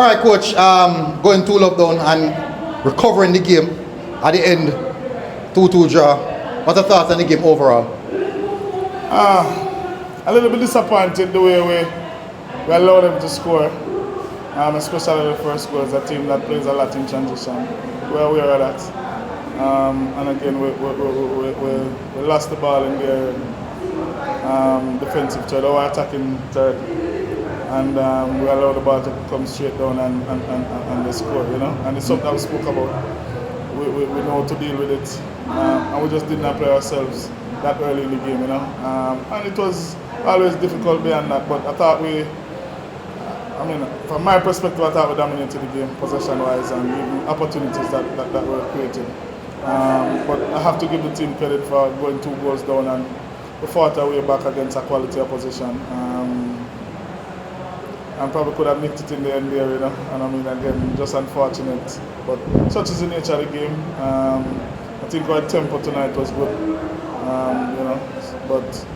All right, coach. Going 2-up down and recovering the game at the end, 2-2 draw. What's your thoughts on the game overall? A little bit disappointed the way we allowed them to score, especially the first goal. It's a team that plays a lot in transition. We're aware of that. And again, we lost the ball in their defensive third, our attacking third. And we allowed the ball to come straight down and they score, you know. And it's something that we spoke about. We know how to deal with it. And we just did not play ourselves that early in the game, you know. And it was always difficult beyond that. But I thought from my perspective, I thought we dominated the game possession-wise and even opportunities that were created. But I have to give the team credit for going 2 goals down and we fought our way back against a quality opposition. And probably could have nicked it in the end there, you know. And again, just unfortunate. But such is the nature of the game. I think our tempo tonight was good, you know. But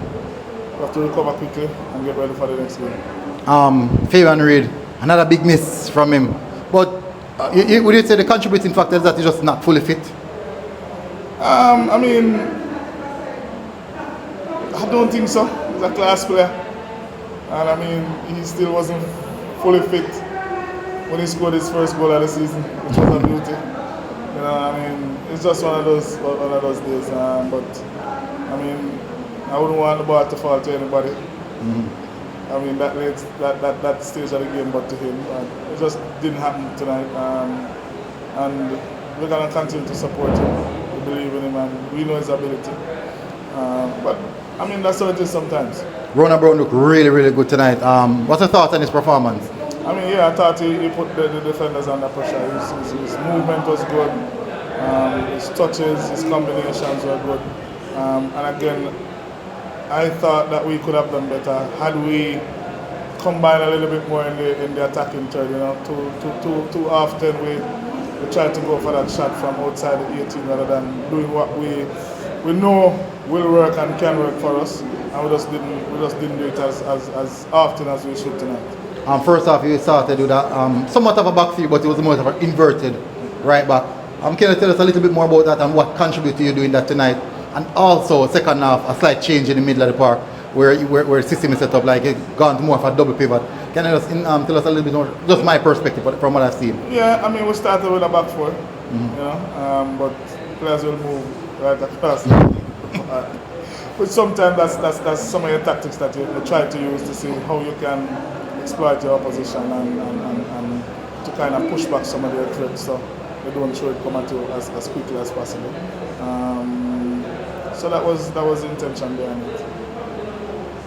we have to recover quickly and get ready for the next game. Fabian Reid, another big miss from him. But would you say the contributing factor is that he's just not fully fit? I don't think so. He's a class player. And he still wasn't fully fit when he scored his first goal of the season, which was a beauty. You know, it's just one of those days. But I wouldn't want the ball to fall to anybody. Mm-hmm. That stage of the game, but to him, it just didn't happen tonight. And we're gonna continue to support him. We believe in him, and we know his ability. But that's how it is sometimes. Rona Brown looked really, really good tonight. What's your thoughts on his performance? I thought he put the defenders under pressure. His movement was good. His touches, his combinations were good. And again, I thought that we could have done better had we combined a little bit more in the attacking third. You know, too often we tried to go for that shot from outside the 18 rather than doing what we know will work and can work for us, and we just didn't do it as often as we should tonight. First off, you started with somewhat of a back three, but it was more of an inverted right back. Can you tell us a little bit more about that and what contributed to you doing that tonight? And also, second half, a slight change in the middle of the park where the system is set up like it gone to more of a double pivot. Can you just tell us a little bit more, just my perspective from what I've seen? Yeah, we started with a back four, you know, but players will move right across. But sometimes that's some of your tactics that you try to use to see how you can exploit your opposition and to kind of push back some of their threats so they don't show it come at you as quickly as possible. So that was the intention behind it.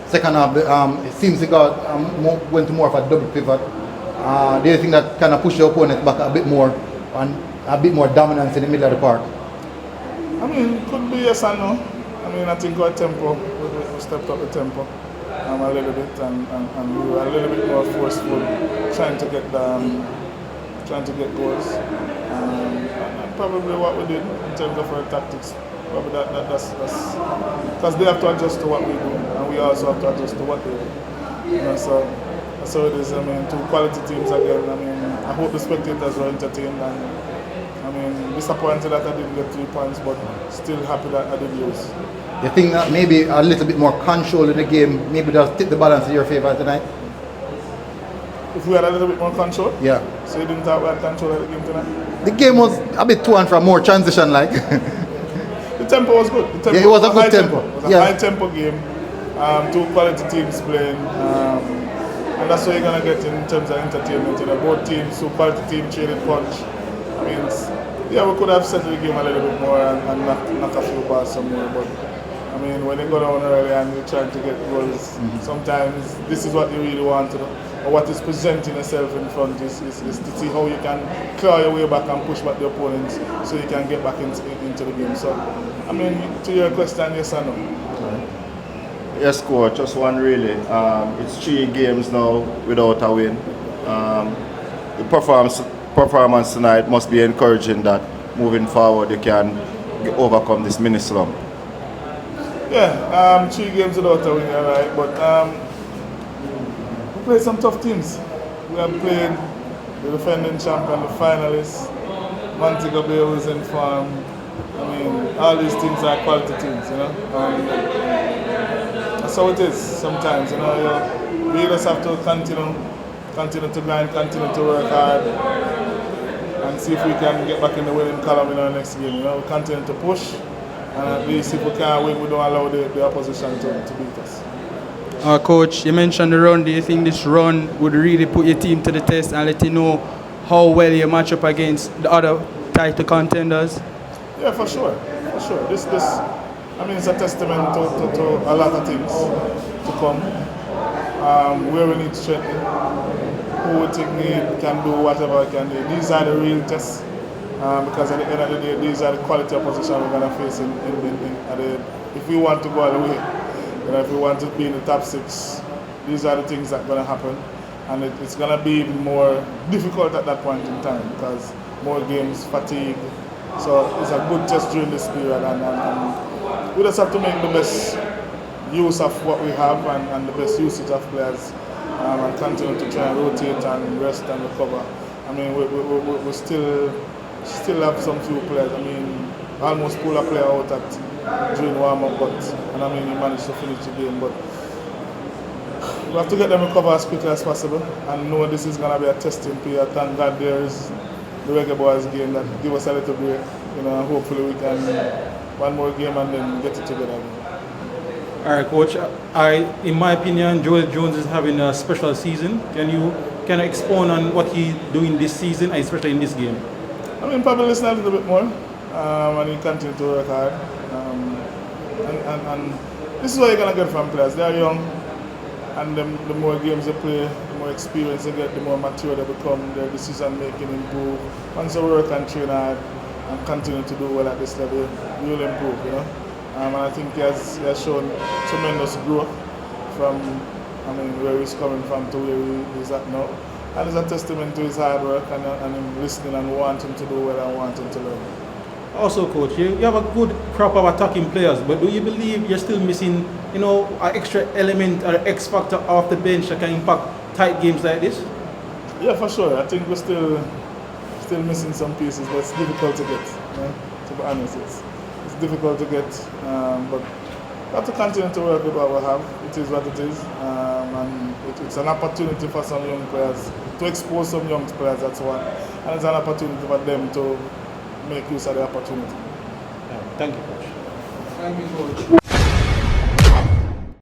Second half, it seems it went to more of a double pivot. Do you think that kind of pushed the opponent back a bit more and a bit more dominance in the middle of the park? Could be yes and no. I think our tempo, we stepped up the tempo a little bit and we were a little bit more forceful, trying to get goals. And probably what we did in terms of our tactics. Probably that's because they have to adjust to what we do, and we also have to adjust to what they do. So it is. Two quality teams again. I hope the spectators were entertained, and disappointed that I didn't get 3 points, but still happy that I did lose. You think that maybe a little bit more control in the game, maybe just tip the balance in your favor tonight? If we had a little bit more control? Yeah. So you didn't have that control of the game tonight? The game was a bit to and from, more transition like. The tempo was good. It was a good tempo. It was a high tempo game. Two quality teams playing. And that's what you're going to get in terms of entertainment. Both teams, two quality teams traded punch. We could have settled the game a little bit more and knock a few balls somewhere. But when you go down early and you're trying to get goals, sometimes this is what you really want to do. Or what is presenting yourself in front is to see how you can claw your way back and push back the opponents so you can get back into the game. So, to your question, yes or no? Yes, coach, just one really. It's 3 games now without a win. The performance tonight must be encouraging that moving forward you can overcome this mini slump. Yeah, 3 games without a win, right? But we played some tough teams. We have played the defending champion, the finalists, Montego Bay was in form. I mean, all these things are quality things, you know. And that's how it is sometimes, you know. We just have to continue to grind, continue to work hard, and see if we can get back in the winning column in our next game. You know, we continue to push, and at least if we can't win, we don't allow the opposition to beat us. Coach, you mentioned the run. Do you think this run would really put your team to the test and let you know how well you match up against the other title contenders? Yeah, for sure, for sure. This, I mean, it's a testament to a lot of things to come. Where we need to strengthen, who we think can do whatever we can do. These are the real tests, because at the end of the day, these are the quality opposition we're going to face if we want to go all the way. You know, if we want to be in the top 6, these are the things that are going to happen, and it's going to be even more difficult at that point in time because more games, fatigue. So it's a good test during this period, and we just have to make the best use of what we have and the best usage of players, and continue to try and rotate and rest and recover. I mean, we still have some few players. I mean, almost pull a player out during warm-up, and I mean, he managed to finish the game. But we have to get them recovered as quickly as possible and know this is going to be a testing period. Thank God there is the Reggae Boys game that give us a little break. You know, hopefully we can one more game and then get it together again. All right, Coach. In my opinion, Joel Jones is having a special season. Can you expound on what he's doing this season, especially in this game? I mean, probably listen a little bit more, and he continue to work hard. And this is what you're gonna get from players. They are young, and the more games they play, the more experience they get, the more mature they become. Their decision making improve. Once they work and train hard and continue to do well at this level, you will improve. You know. And I think he has shown tremendous growth from, where he's coming from to where he is at now. And it's a testament to his hard work and him listening and wanting to do well and wanting to learn. Also, Coach, you have a good crop of attacking players, but do you believe you're still missing, an extra element or X factor off the bench that can impact tight games like this? Yeah, for sure. I think we're still missing some pieces, but it's difficult to get. To be honest, it's difficult to get, but we have to continue to work with what we have. It is what it is, and it's an opportunity for some young players to expose some young players. That's one, and it's an opportunity for them to make use of the opportunity. Thank you, Coach. Thank you, Coach.